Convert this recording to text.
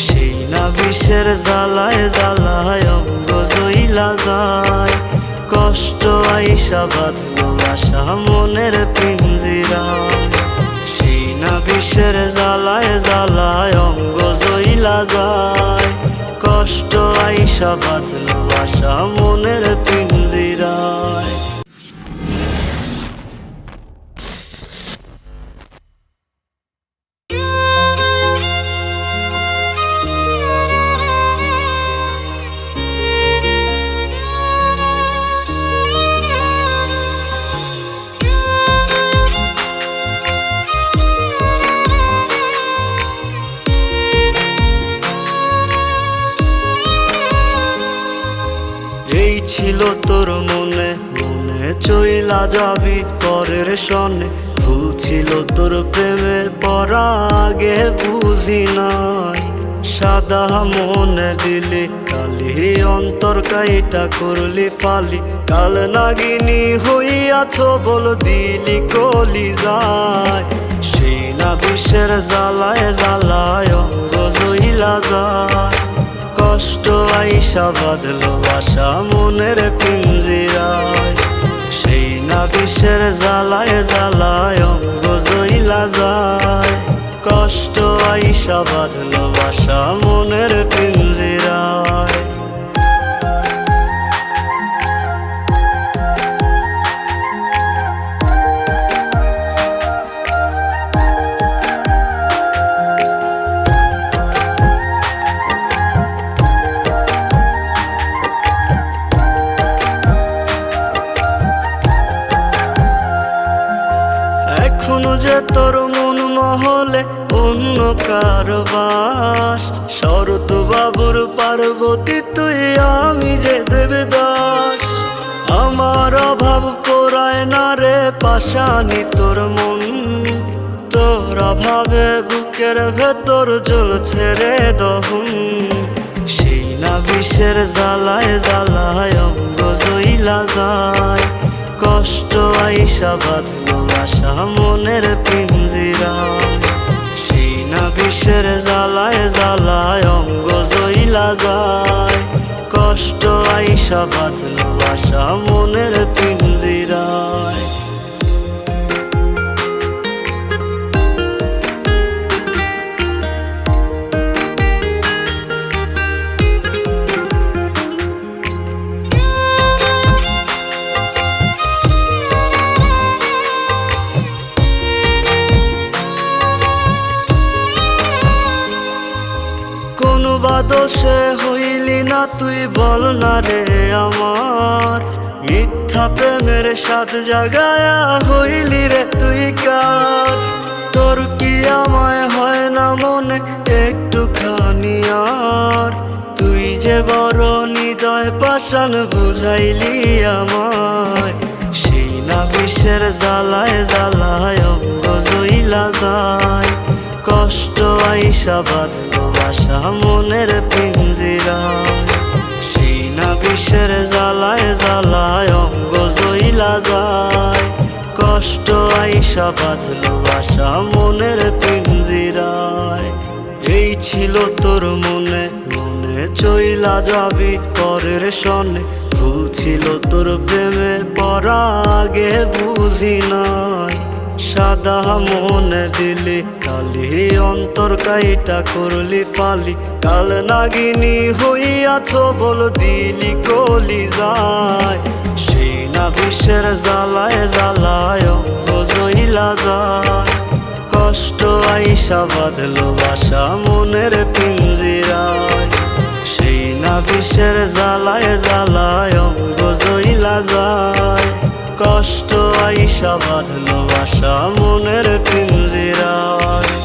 সেই না বিষের জ্বালায় জ্বালায় অঙ্গ জইলা যায়। কষ্ট আইসা বাঁধলো আশা মনের পিঞ্জিরায়। সেই না বিষের জ্বালায় জ্বালায় অঙ্গ জইলা যায়। কষ্ট আইসা বাঁধলো আশা মনের পিঞ্জিরায়। এই ছিল তোর মনে মনে চইলা যাবি পরের সনে। ভুল ছিল তোর প্রেমে পড়া আগে বুঝি নাই। সাদা মনে দিলি কালি অন্তর কাইটা করলি ফালি। কাল নাগিনী হইয়াছ বল দিলি কলি যায়। সেই না বিষের জ্বালায় জ্বালায় অঙ্গ জইলা যায়। কষ্ট আইসা বাঁধলো আশা মনের পিঞ্জিরায়। সেই না বিষের জ্বালায় জ্বালায় অঙ্গ জইলা যায়। কষ্ট আইসা বাঁধলো আশা মনের পিঞ্জিরায়। এখনো যে তোর মন মহলে অন্য কারো বাস। শরৎ বাবুর পার্বতী তুই আমি যে দেবদাস। আমার অভাব পোড়ায় না রে পাশানি তোর মন। তোর অভাবে বুকের ভেতর জ্বলছে রে দহন। সেই না বিষের জ্বালায় জ্বালায় অঙ্গ জইলা যায়। কষ্ট আইসা বাঁধলো আশা মনের পিঞ্জিরায়। সেই না বিষের জ্বালায় জ্বালায় অঙ্গ জইলা যায়। কষ্ট আইসা বাঁধলো আশা মনের পিঞ্জিরায়। কোন বাদোষে হইলি না তুই বল না রে আমার। মিথ্যা প্রেমের সাথ জাগায়া হইলি রে তুই কার। তোর কি আমায় হয় না মনে একটুখানি আর। তুই যে বড় হৃদয় পাষাণ বুঝাইলি আমায়। সেই না বিষের জ্বালায় জ্বালায় অঙ্গ জইলা যায়। কষ্ট আইসা বাঁধলো আশা মনের পিঞ্জিরায়। সেই না বিষের জ্বালায় জ্বালায় অঙ্গ জইলা যায়। কষ্ট আইসা বাঁধলো আশা মনের পিঞ্জিরায়। এই ছিল তোর মনে মনে চইলা যাবি পরের সনে। ভুল ছিল তোর প্রেমে পড়া আগে বুঝি নাই। সাদা মনে দিলি কালি অন্তর কাইটা করলি ফালি। কাল নাগিনী হইয়াছ বল দিলি কলি যায়। সেই না বিষের জ্বালায় জ্বালায় অঙ্গ জইলা যায়। কষ্ট আইসা বাঁধলো আশা মনের পিঞ্জিরায়। সেই না বিষের জ্বালায় জ্বালায় অঙ্গ জইলা যায়। কষ্ট আইসা বাঁধলো আশা মনের পিঞ্জিরায়।